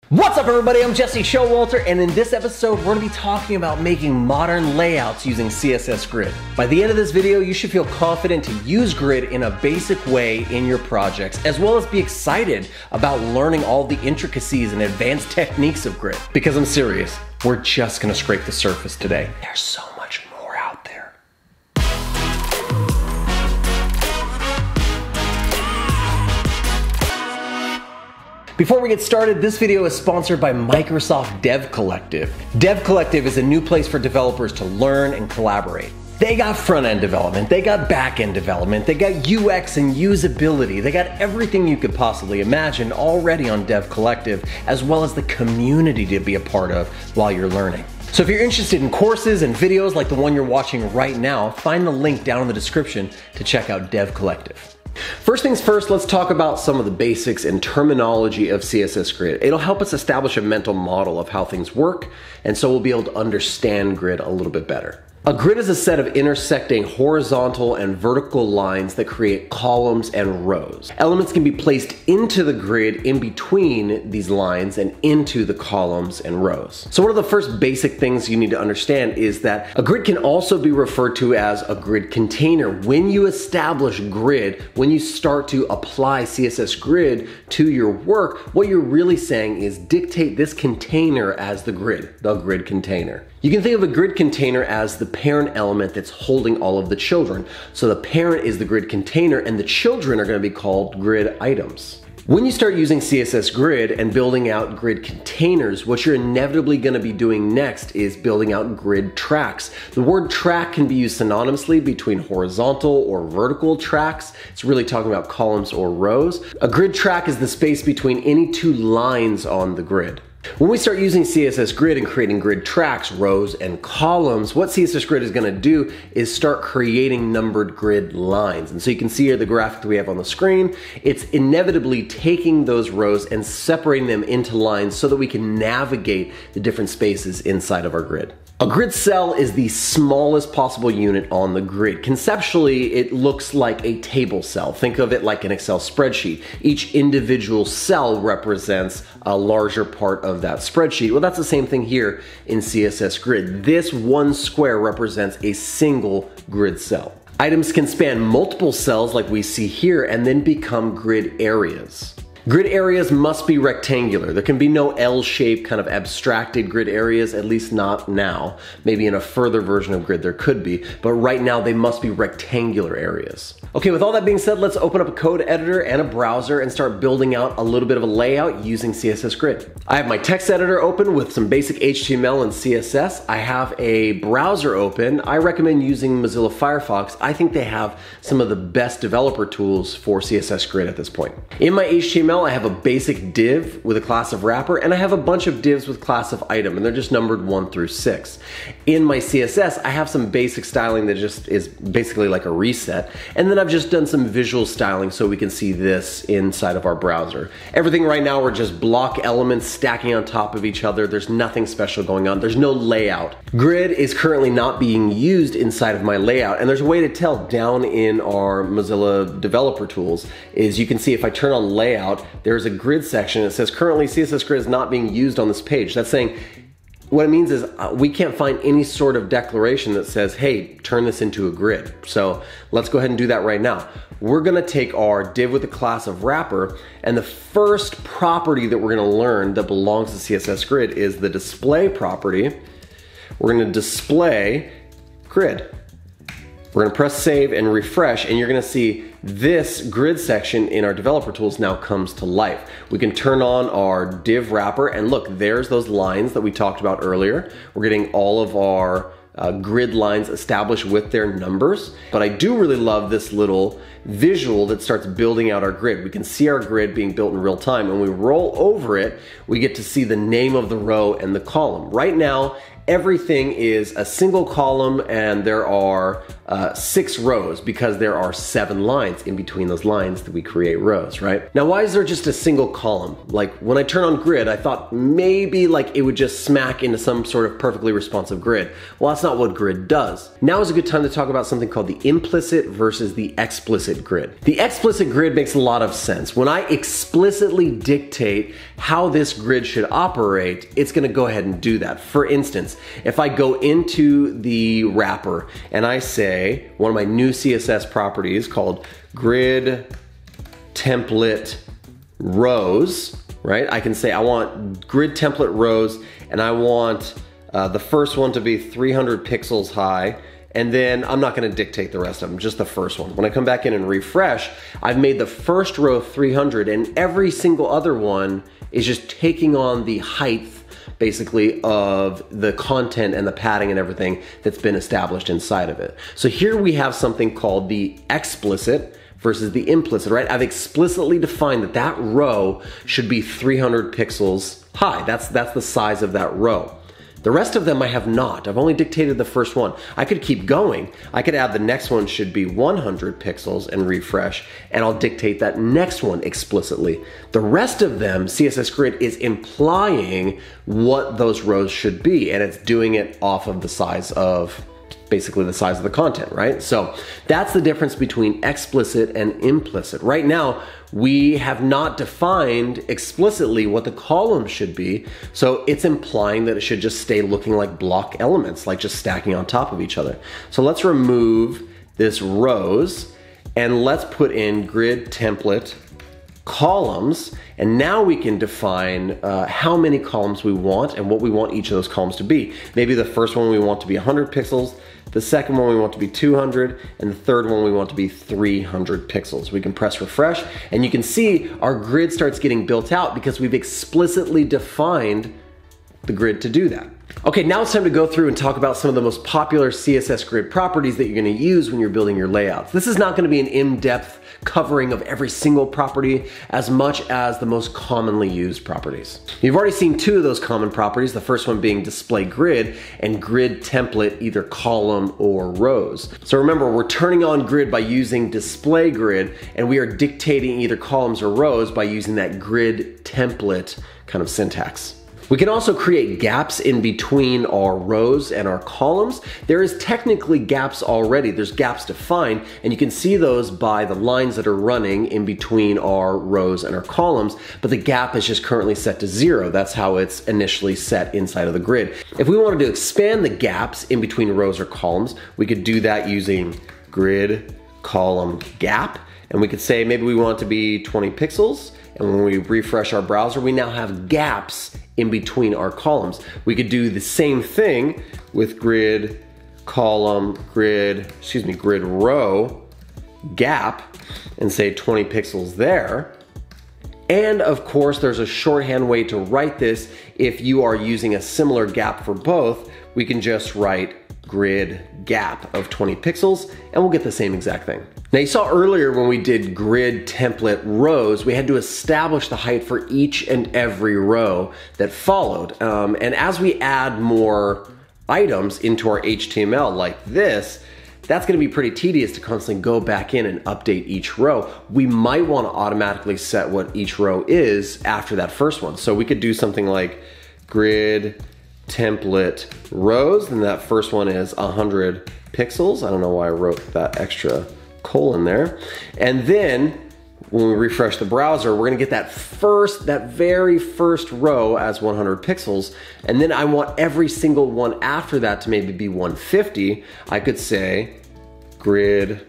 What's up everybody, I'm Jesse Showalter, and in this episode we're going to be talking about making modern layouts using CSS Grid. By the end of this video, you should feel confident to use Grid in a basic way in your projects, as well as be excited about learning all the intricacies and advanced techniques of Grid. Because I'm serious, we're just going to scrape the surface today. There's so much more out there. Before we get started, this video is sponsored by Microsoft Dev Collective. Dev Collective is a new place for developers to learn and collaborate. They got front-end development, they got back-end development, they got UX and usability, they got everything you could possibly imagine already on Dev Collective, as well as the community to be a part of while you're learning. So if you're interested in courses and videos like the one you're watching right now, find the link down in the description to check out Dev Collective. First things first, let's talk about some of the basics and terminology of CSS Grid. It'll help us establish a mental model of how things work, and so we'll be able to understand Grid a little bit better. A grid is a set of intersecting horizontal and vertical lines that create columns and rows. Elements can be placed into the grid in between these lines and into the columns and rows. So one of the first basic things you need to understand is that a grid can also be referred to as a grid container. When you establish Grid, when you start to apply CSS Grid to your work, what you're really saying is dictate this container as the grid container. You can think of a grid container as the parent element that's holding all of the children. So the parent is the grid container and the children are going to be called grid items. When you start using CSS Grid and building out grid containers, what you're inevitably going to be doing next is building out grid tracks. The word track can be used synonymously between horizontal or vertical tracks. It's really talking about columns or rows. A grid track is the space between any two lines on the grid. When we start using CSS Grid and creating grid tracks, rows, and columns, what CSS Grid is going to do is start creating numbered grid lines. And so you can see here the graphic that we have on the screen. It's inevitably taking those rows and separating them into lines so that we can navigate the different spaces inside of our grid. A grid cell is the smallest possible unit on the grid. Conceptually, it looks like a table cell. Think of it like an Excel spreadsheet. Each individual cell represents a larger part of that spreadsheet. Well, that's the same thing here in CSS Grid. This one square represents a single grid cell. Items can span multiple cells like we see here and then become grid areas. Grid areas must be rectangular. There can be no L-shaped kind of abstracted grid areas, at least not now. Maybe in a further version of Grid there could be, but right now they must be rectangular areas. Okay, with all that being said, let's open up a code editor and a browser and start building out a little bit of a layout using CSS Grid. I have my text editor open with some basic HTML and CSS. I have a browser open. I recommend using Mozilla Firefox. I think they have some of the best developer tools for CSS Grid at this point. In my HTML, I have a basic div with a class of wrapper, and I have a bunch of divs with class of item, and they're just numbered 1 through 6. In my CSS, I have some basic styling that just is basically like a reset, and then I've just done some visual styling so we can see this inside of our browser. Everything right now are just block elements stacking on top of each other. There's nothing special going on. There's no layout. Grid is currently not being used inside of my layout, and there's a way to tell down in our Mozilla developer tools is you can see if I turn on layout, there's a grid section that says currently CSS Grid is not being used on this page. That's saying, what it means is we can't find any sort of declaration that says, hey, turn this into a grid. So let's go ahead and do that right now. We're gonna take our div with the class of wrapper, and the first property that we're gonna learn that belongs to CSS Grid is the display property. We're gonna display grid. We're gonna press save and refresh, and you're gonna see this grid section in our developer tools now comes to life. We can turn on our div wrapper, and look, there's those lines that we talked about earlier. We're getting all of our grid lines established with their numbers. But I do really love this little visual that starts building out our grid. We can see our grid being built in real time. When we roll over it, we get to see the name of the row and the column. Right now, everything is a single column and there are 6 rows because there are 7 lines in between those lines that we create rows, right? Now, why is there just a single column? Like when I turn on grid, I thought maybe like it would just smack into some sort of perfectly responsive grid. Well, that's not what grid does. Now is a good time to talk about something called the implicit versus the explicit explicit grid. The explicit grid makes a lot of sense. When I explicitly dictate how this grid should operate, it's gonna go ahead and do that. For instance, if I go into the wrapper and I say, one of my new CSS properties called grid template rows, right? I can say I want grid template rows and I want the first one to be 300 pixels high, and then I'm not gonna dictate the rest of them, just the first one. When I come back in and refresh, I've made the first row 300 and every single other one is just taking on the height basically of the content and the padding and everything that's been established inside of it. So here we have something called the explicit versus the implicit, right? I've explicitly defined that that row should be 300 pixels high. That's the size of that row. The rest of them I have not. I've only dictated the first one. I could keep going. I could add the next one should be 100 pixels and refresh, and I'll dictate that next one explicitly. The rest of them, CSS Grid is implying what those rows should be, and it's doing it off of the size of basically the size of the content, right? So that's the difference between explicit and implicit. Right now, we have not defined explicitly what the column should be, so it's implying that it should just stay looking like block elements, like just stacking on top of each other. So let's remove this rows, and let's put in grid template columns, and now we can define how many columns we want and what we want each of those columns to be. Maybe the first one we want to be 100 pixels, the second one we want to be 200, and the third one we want to be 300 pixels. We can press refresh, and you can see our grid starts getting built out because we've explicitly defined the grid to do that. Okay, now it's time to go through and talk about some of the most popular CSS Grid properties that you're gonna use when you're building your layouts. This is not gonna be an in-depth covering of every single property as much as the most commonly used properties. You've already seen two of those common properties, the first one being display grid and grid template, either column or rows. So remember, we're turning on grid by using display grid, and we are dictating either columns or rows by using that grid template kind of syntax. We can also create gaps in between our rows and our columns. There is technically gaps already. There's gaps defined, and you can see those by the lines that are running in between our rows and our columns, but the gap is just currently set to 0. That's how it's initially set inside of the grid. If we wanted to expand the gaps in between rows or columns, we could do that using grid column gap, and we could say maybe we want it to be 20 pixels, and when we refresh our browser, we now have gaps in between our columns. We could do the same thing with grid column, grid row gap, and say 20 pixels there. And of course, there's a shorthand way to write this. If you are using a similar gap for both, we can just write grid gap of 20 pixels, and we'll get the same exact thing. Now you saw earlier when we did grid template rows, we had to establish the height for each and every row that followed. And as we add more items into our HTML like this, that's gonna be pretty tedious to constantly go back in and update each row. We might wanna automatically set what each row is after that first one. So we could do something like grid template rows, and that first one is 100 pixels. I don't know why I wrote that extra colon there. And then when we refresh the browser, we're gonna get that very first row as 100 pixels. And then I want every single one after that to maybe be 150. I could say grid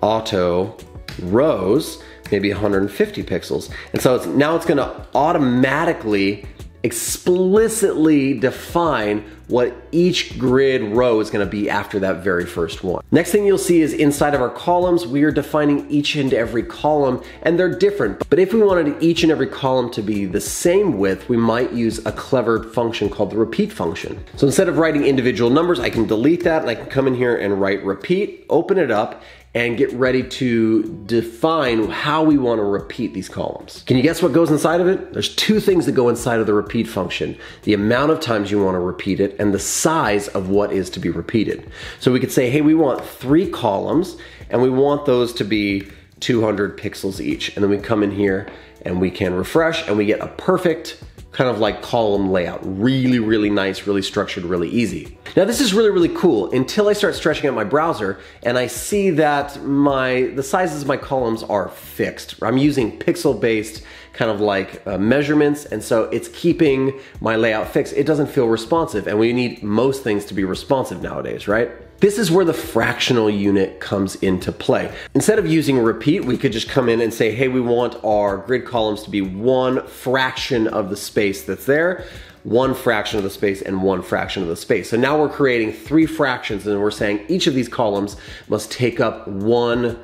auto rows, maybe 150 pixels. And so now it's gonna automatically explicitly define what each grid row is gonna be after that very first one. Next thing you'll see is inside of our columns, we are defining each and every column, and they're different. But if we wanted each and every column to be the same width, we might use a clever function called the repeat function. So instead of writing individual numbers, I can delete that, and I can come in here and write repeat, open it up, and get ready to define how we want to repeat these columns. Can you guess what goes inside of it? There's two things that go inside of the repeat function: the amount of times you want to repeat it and the size of what is to be repeated. So we could say, hey, we want 3 columns and we want those to be 200 pixels each. And then we come in here and we can refresh and we get a perfect kind of like column layout. Really, really nice, really structured, really easy. Now this is really, really cool until I start stretching out my browser and I see that the sizes of my columns are fixed. I'm using pixel-based kind of like measurements, and so it's keeping my layout fixed. It doesn't feel responsive, and we need most things to be responsive nowadays, right? This is where the fractional unit comes into play. Instead of using repeat, we could just come in and say, hey, we want our grid columns to be one fraction of the space that's there, one fraction of the space, and one fraction of the space. So now we're creating 3 fractions, and we're saying each of these columns must take up one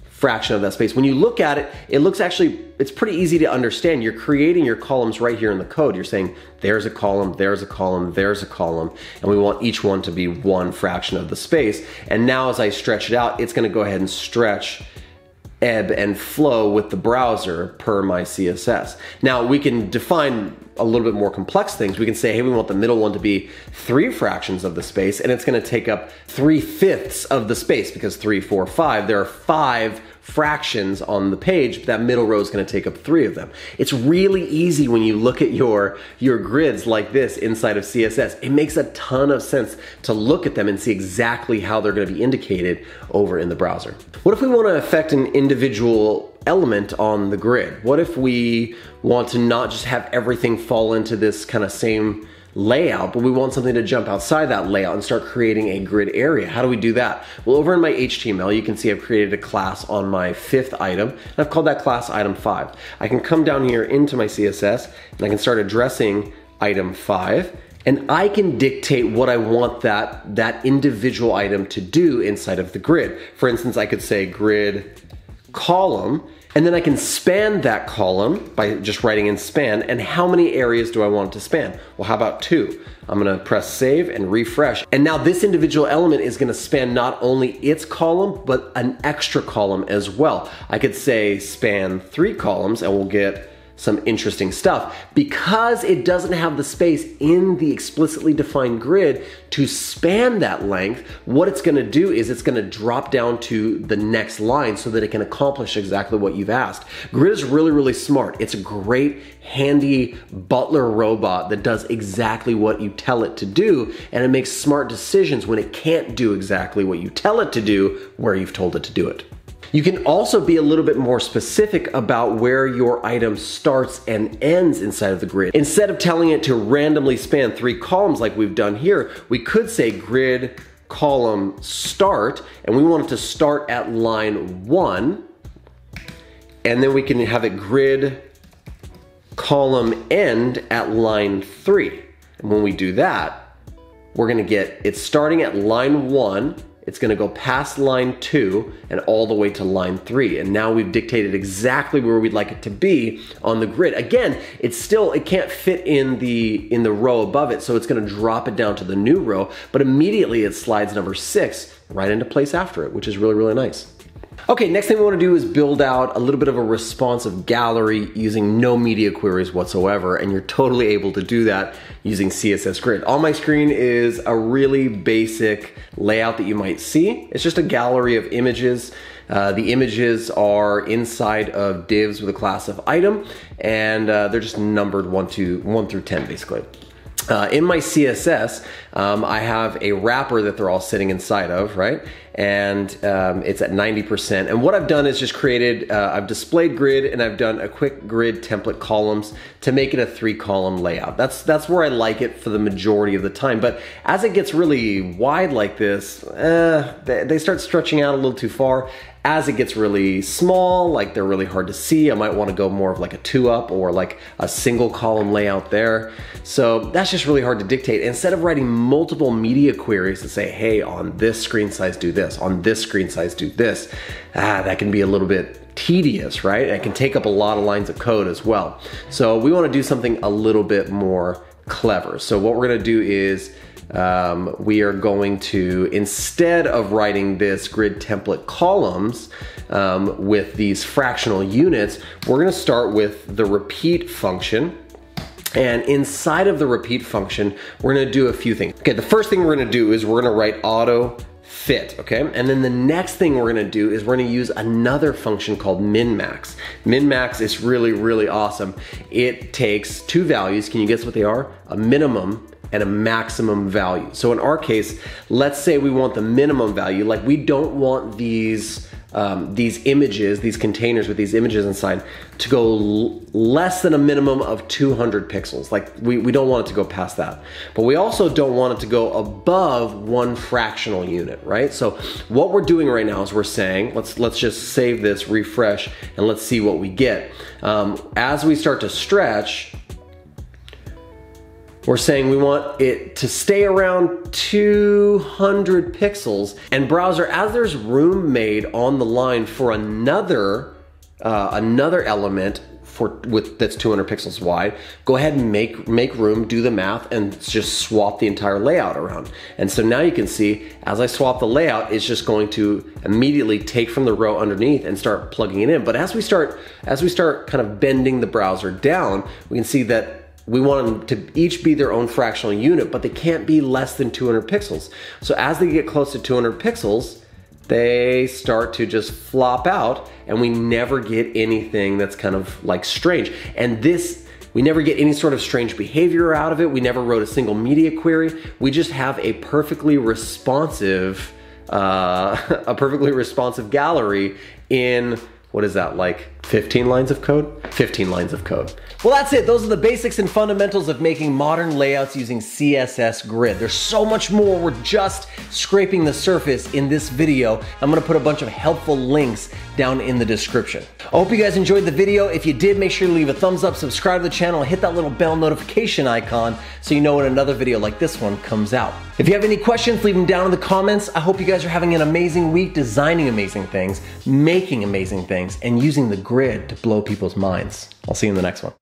fraction of that space. When you look at it, it's pretty easy to understand. You're creating your columns right here in the code. You're saying there's a column, there's a column, there's a column, and we want each one to be one fraction of the space. And now as I stretch it out, it's gonna go ahead and stretch, ebb and flow with the browser per my CSS. Now we can define a little bit more complex things. We can say, hey, we want the middle one to be 3 fractions of the space, and it's gonna take up 3/5 of the space, because 3, 4, 5, there are 5 fractions on the page. That middle row is gonna take up 3 of them. It's really easy when you look at your grids like this inside of CSS. It makes a ton of sense to look at them and see exactly how they're gonna be indicated over in the browser. What if we wanna affect an individual element on the grid? What if we want to not just have everything fall into this kind of same layout, but we want something to jump outside that layout and start creating a grid area? How do we do that? Well, over in my HTML, you can see I've created a class on my 5th item, and I've called that class item 5. I can come down here into my CSS, and I can start addressing item 5, and I can dictate what I want that individual item to do inside of the grid. For instance, I could say grid column, and then I can span that column by just writing in span, and how many areas do I want it to span? Well, how about 2? I'm gonna press save and refresh, and now this individual element is gonna span not only its column, but an extra column as well. I could say span 3 columns, and we'll get some interesting stuff. Because it doesn't have the space in the explicitly defined grid to span that length, what it's gonna do is it's gonna drop down to the next line so that it can accomplish exactly what you've asked. Grid is really, really smart. It's a great, handy butler robot that does exactly what you tell it to do, and it makes smart decisions when it can't do exactly what you tell it to do where you've told it to do it. You can also be a little bit more specific about where your item starts and ends inside of the grid. Instead of telling it to randomly span 3 columns like we've done here, we could say grid column start, and we want it to start at line 1, and then we can have it grid column end at line 3. And when we do that, we're gonna get it starting at line 1, it's gonna go past line 2 and all the way to line 3. And now we've dictated exactly where we'd like it to be on the grid. Again, it can't fit in the row above it, so it's gonna drop it down to the new row, but immediately it slides number 6 right into place after it, which is really, really nice. Okay, next thing we want to do is build out a little bit of a responsive gallery using no media queries whatsoever, and you're totally able to do that using CSS Grid. On my screen is a really basic layout that you might see. It's just a gallery of images. The images are inside of divs with a class of item, and they're just numbered 1 through 10 basically. In my CSS, I have a wrapper that they're all sitting inside of, right? And it's at 90%. And what I've done is just created, I've displayed grid, and I've done a quick grid template columns to make it a 3-column layout. That's where I like it for the majority of the time. But as it gets really wide like this, they start stretching out a little too far. As it gets really small, like they're really hard to see, I might want to go more of like a 2-up or like a single column layout there. So that's just really hard to dictate. Instead of writing multiple media queries to say, hey, on this screen size do this, on this screen size do this, that can be a little bit tedious, right? It can take up a lot of lines of code as well. So we want to do something a little bit more clever. So what we're going to do is we are going to, instead of writing this grid template columns with these fractional units, we're going to start with the repeat function. And inside of the repeat function, we're going to do a few things. Okay, the first thing we're going to do is we're going to write auto fit, okay? And then the next thing we're gonna do is we're gonna use another function called min-max. Min-max is really, really awesome. It takes two values. Can you guess what they are? A minimum and a maximum value. So in our case, let's say we want the minimum value, like we don't want these images, these containers with these images inside to go less than a minimum of 200 pixels. Like we don't want it to go past that. But we also don't want it to go above 1 fractional unit, right? So what we're doing right now is we're saying, let's just save this, refresh, and let's see what we get. As we start to stretch, we're saying we want it to stay around 200 pixels. And browser, as there's room made on the line for another element that's 200 pixels wide, go ahead and make room, do the math, and just swap the entire layout around. And so now you can see, as I swap the layout, it's just going to immediately take from the row underneath and start plugging it in. But as we start kind of bending the browser down, we can see that we want them to each be their own fractional unit, but they can't be less than 200 pixels. So as they get close to 200 pixels, they start to just flop out, and we never get anything that's kind of like strange. And this, we never get any sort of strange behavior out of it. We never wrote a single media query. We just have a perfectly responsive gallery in, what is that, like 15 lines of code? 15 lines of code. Well, that's it. Those are the basics and fundamentals of making modern layouts using CSS Grid. There's so much more. We're just scraping the surface in this video. I'm gonna put a bunch of helpful links down in the description. I hope you guys enjoyed the video. If you did, make sure to leave a thumbs up, subscribe to the channel, and hit that little bell notification icon so you know when another video like this one comes out. If you have any questions, leave them down in the comments. I hope you guys are having an amazing week designing amazing things, making amazing things, and using the grid to blow people's minds. I'll see you in the next one.